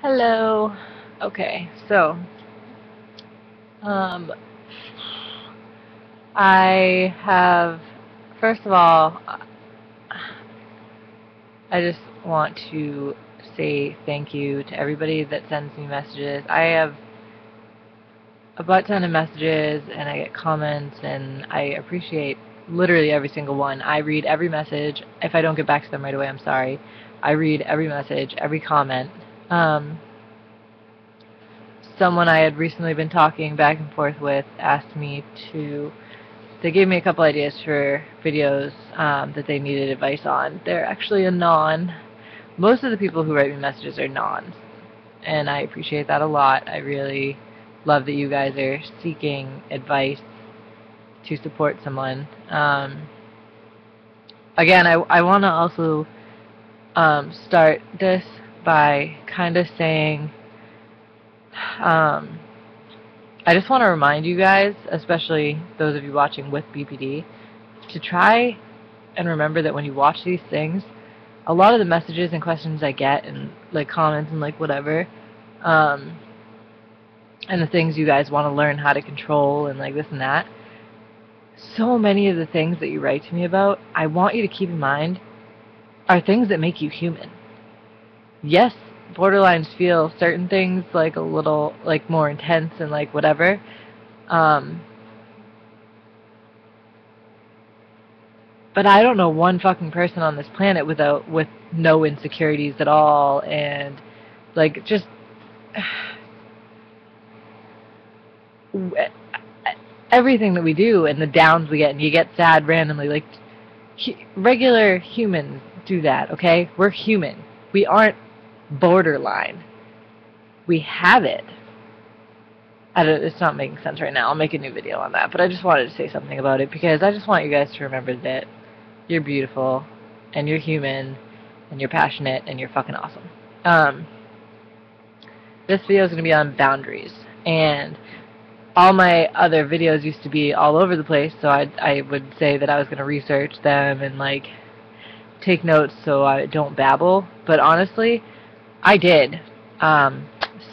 Hello. Okay, so um, I have, first of all, I just want to say thank you to everybody that sends me messages. I have a butt ton of messages and I get comments and I appreciate literally every single one. I read every message. If I don't get back to them right away, I'm sorry. I read every message, every comment. Um, Someone I had recently been talking back and forth with asked me to they gave me a couple ideas for videos that they needed advice on. They're actually a non. Most of the people who write me messages are nons, and I appreciate that a lot. I really love that you guys are seeking advice to support someone. Again, I want to also start this by kind of saying um, I just want to remind you guys, especially those of you watching with BPD, to try and remember that when you watch these things, a lot of the messages and questions I get and like comments and like whatever, um, and the things you guys want to learn how to control and like this and that, so many of the things that you write to me about, I want you to keep in mind, are things that make you human. Yes, borderlines feel certain things like a little like more intense and like whatever. Um, But I don't know one fucking person on this planet with no insecurities at all, and like just everything that we do and the downs we get, and you get sad randomly. Like regular humans do that. Okay, we're human. We aren't borderline. We have it. It's not making sense right now. I'll make a new video on that, but I just wanted to say something about it because I just want you guys to remember that you're beautiful, and you're human, and you're passionate, and you're fucking awesome. This video is going to be on boundaries, and all my other videos used to be all over the place, so I would say that I was going to research them and like take notes so I don't babble, but honestly, I did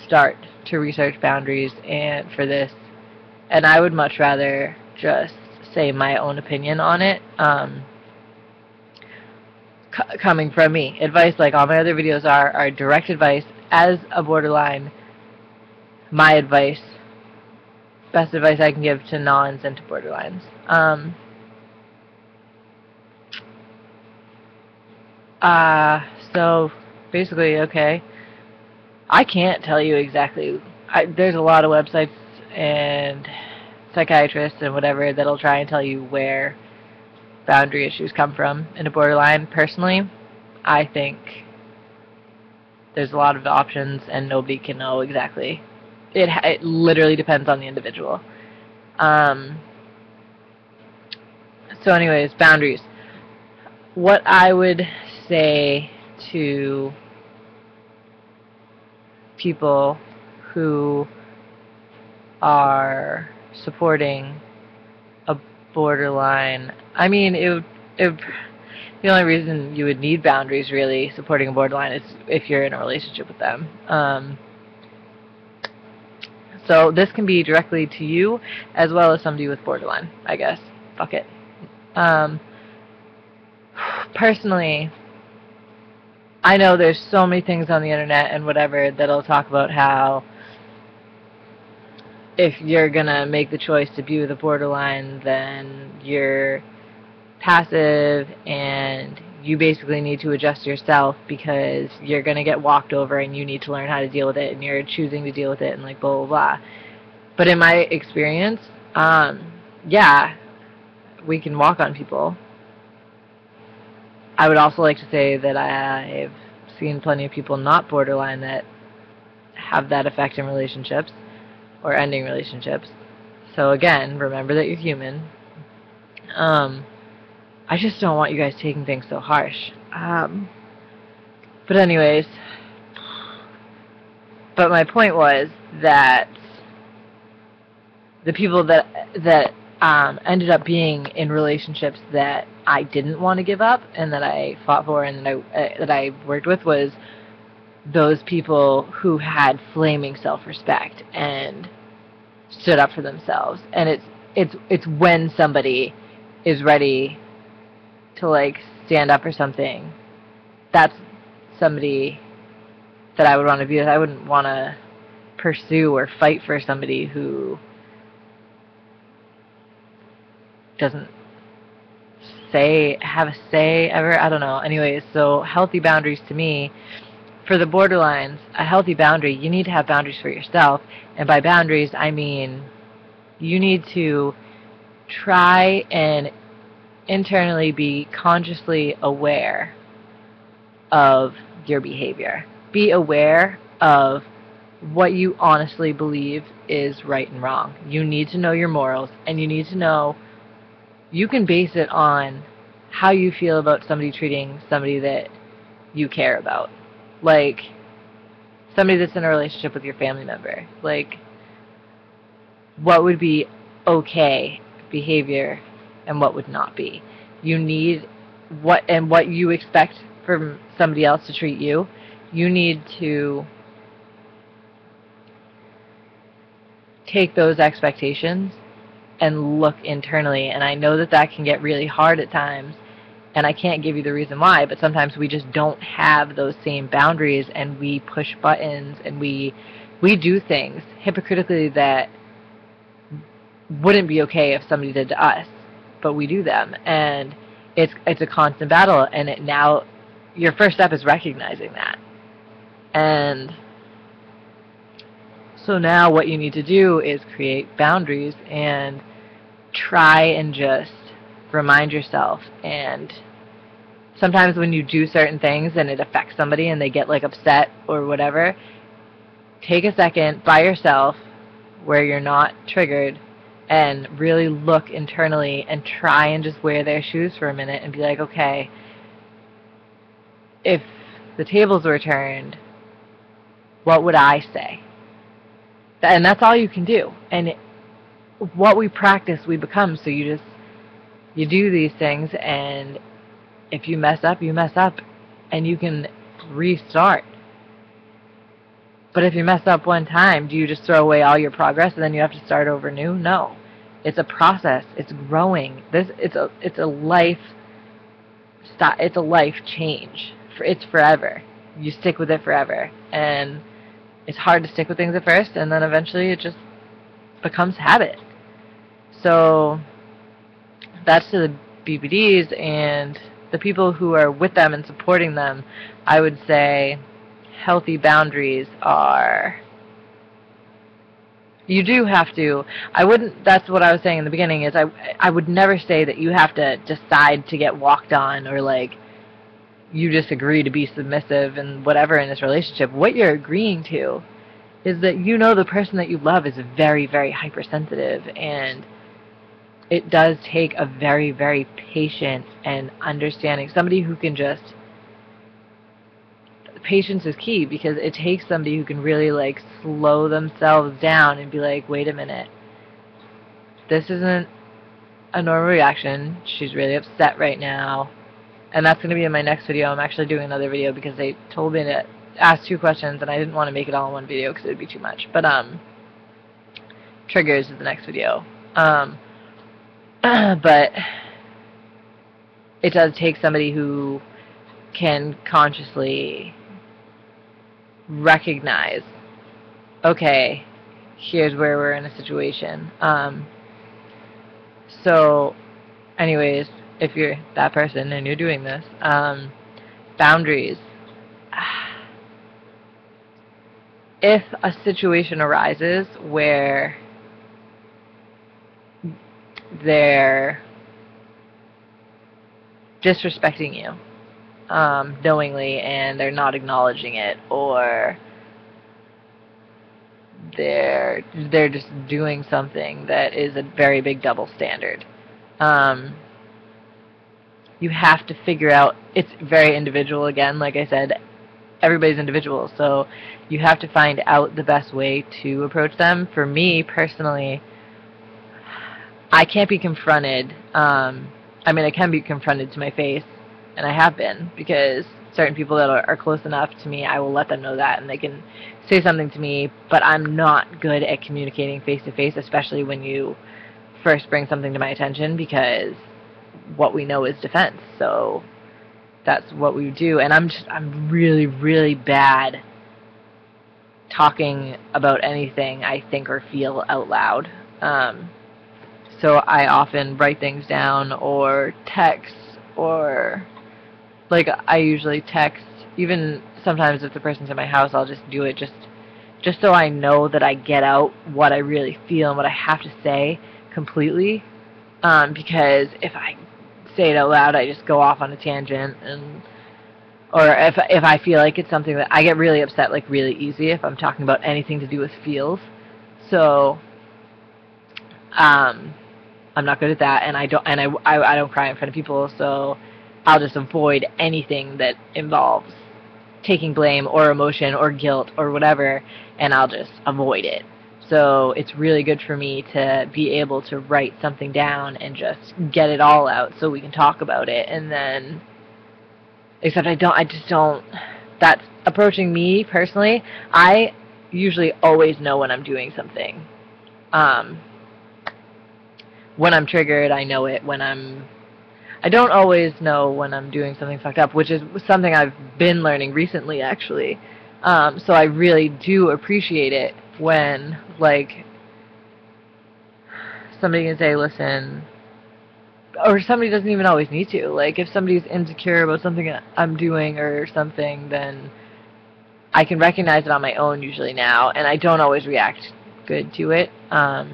start to research boundaries and for this, and I would much rather just say my own opinion on it. Coming from me. Advice, like all my other videos, are direct advice. As a borderline, my advice, best advice I can give to nons and to borderlines. So basically, okay, I can't tell you exactly. There's a lot of websites and psychiatrists and whatever that'll try and tell you where boundary issues come from in a borderline. Personally, I think there's a lot of options and nobody can know exactly. It literally depends on the individual. So anyways, boundaries. What I would say to people who are supporting a borderline, I mean, the only reason you would need boundaries really supporting a borderline is if you're in a relationship with them. So this can be directly to you as well as somebody with borderline, I guess. Fuck it. Personally, I know there's so many things on the internet and whatever that'll talk about how if you're gonna make the choice to be with a borderline, then you're passive and you basically need to adjust yourself because you're gonna get walked over and you need to learn how to deal with it and you're choosing to deal with it and like blah blah blah. But in my experience, yeah, we can walk on people. I would also like to say that I've seen plenty of people not borderline that have that effect in relationships or ending relationships. So again, remember that you're human. I just don't want you guys taking things so harsh. But anyways, but my point was that the people that ended up being in relationships that I didn't want to give up and that I fought for and that I worked with was those people who had flaming self-respect and stood up for themselves. And it's when somebody is ready to like stand up for something, that's somebody that I would want to be with. I wouldn't want to pursue or fight for somebody who doesn't have a say ever. I don't know. Anyways, so healthy boundaries to me, for the borderlines, a healthy boundary, you need to have boundaries for yourself. And by boundaries, I mean you need to try and internally be consciously aware of your behavior. Be aware of what you honestly believe is right and wrong. You need to know your morals, and you need to know you can base it on how you feel about somebody treating somebody that you care about. Like somebody that's in a relationship with your family member. Like what would be okay behavior and what would not be. You need what you expect from somebody else to treat you. You need to take those expectations and look internally. And I know that that can get really hard at times, and I can't give you the reason why, but sometimes we just don't have those same boundaries, and we push buttons, and we do things hypocritically that wouldn't be okay if somebody did to us, but we do them. And it's a constant battle, and now your first step is recognizing that. And so now what you need to do is create boundaries and try and just remind yourself. And sometimes when you do certain things and it affects somebody and they get like upset or whatever, take a second by yourself where you're not triggered and really look internally and try and just wear their shoes for a minute and be like, okay, if the tables were turned, what would I say? And that's all you can do. And what we practice, we become. So you do these things, and if you mess up, you mess up, and you can restart. But if you mess up one time, do you just throw away all your progress and then you have to start over new? No. It's a process. It's growing. It's a life change. It's forever. You stick with it forever. And it's hard to stick with things at first, and then eventually it just becomes habit. So that's to the BPDs and the people who are with them and supporting them. I would say healthy boundaries are, you do have to, that's what I was saying in the beginning, is I would never say that you have to decide to get walked on, or like you just agree to be submissive and whatever in this relationship. What you're agreeing to is that you know the person that you love is very, very hypersensitive, and it does take a very, very patient and understanding, somebody who can just, patience is key, because it takes somebody who can really like slow themselves down and be like, wait a minute, this isn't a normal reaction, she's really upset right now. And that's going to be in my next video. I'm actually doing another video because they told me to ask 2 questions, and I didn't want to make it all in one video because it would be too much. But triggers is the next video. But it does take somebody who can consciously recognize, okay, here's where we're in a situation. So anyways, if you're that person and you're doing this, boundaries. If a situation arises where they're disrespecting you knowingly, and they're not acknowledging it, or they're just doing something that is a very big double standard, you have to figure out, it's very individual again, like I said, everybody's individual, so you have to find out the best way to approach them. For me, personally, I can't be confronted, I mean, I can be confronted to my face, and I have been, because certain people that are close enough to me, I will let them know that, and they can say something to me, but I'm not good at communicating face to face, especially when you first bring something to my attention, because what we know is defense. So that's what we do, and I'm really, really bad talking about anything I think or feel out loud. So I often write things down or text, or like I usually text. Even sometimes if the person's in my house, I'll just do it just so I know that I get out what I really feel and what I have to say completely. Because if I say it out loud, I just go off on a tangent, and or if I feel like it's something that I get really upset like really easy if I'm talking about anything to do with feels. So I'm not good at that, and I don't cry in front of people, so I'll just avoid anything that involves taking blame or emotion or guilt or whatever, and I'll just avoid it. So it's really good for me to be able to write something down and just get it all out so we can talk about it. And then, except I just don't, that's approaching me personally. I usually always know when I'm doing something. When I'm triggered, I know it. I don't always know when I'm doing something fucked up, which is something I've been learning recently, actually. So I really do appreciate it when, like, somebody can say, listen, or somebody doesn't even always need to. Like, if somebody's insecure about something I'm doing or something, then I can recognize it on my own usually now, and I don't always react good to it. I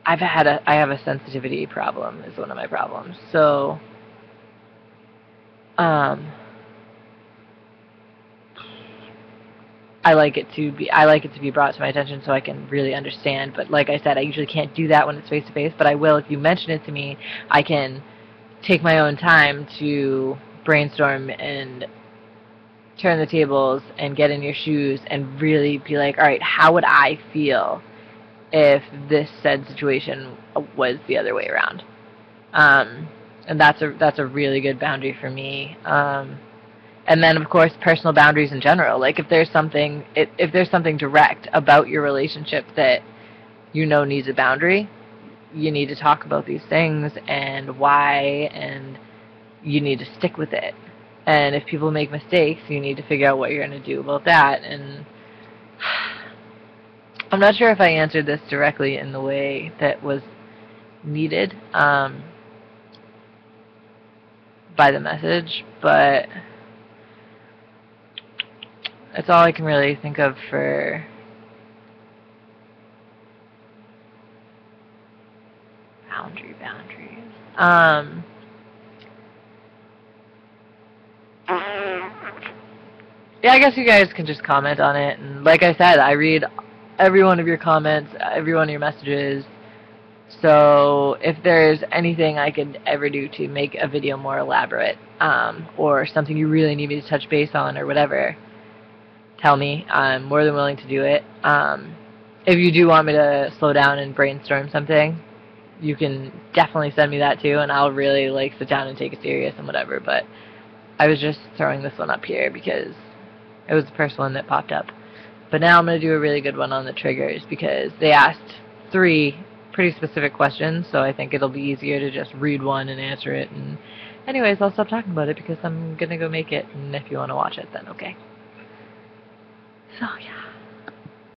have a sensitivity problem, is one of my problems. So, I like it to be brought to my attention so I can really understand. But like I said, I usually can't do that when it's face to face. But I will if you mention it to me. I can take my own time to brainstorm and turn the tables and get in your shoes and really be like, all right, how would I feel if this said situation was the other way around? And that's a really good boundary for me. And then, of course, personal boundaries in general. Like, if there's something direct about your relationship that you know needs a boundary, you need to talk about these things and why, and you need to stick with it. And if people make mistakes, you need to figure out what you're going to do about that. And I'm not sure if I answered this directly in the way that was needed by the message, but that's all I can really think of for boundaries. Yeah, I guess you guys can just comment on it. And like I said, I read every one of your comments, every one of your messages. So if there's anything I could ever do to make a video more elaborate, or something you really need me to touch base on or whatever, tell me. I'm more than willing to do it. If you do want me to slow down and brainstorm something, you can definitely send me that too, and I'll really like sit down and take it serious and whatever. But I was just throwing this one up here because it was the first one that popped up. But now I'm going to do a really good one on the triggers because they asked 3 pretty specific questions, so I think it'll be easier to just read one and answer it. And anyways, I'll stop talking about it because I'm going to go make it, and if you want to watch it, then okay. So, yeah.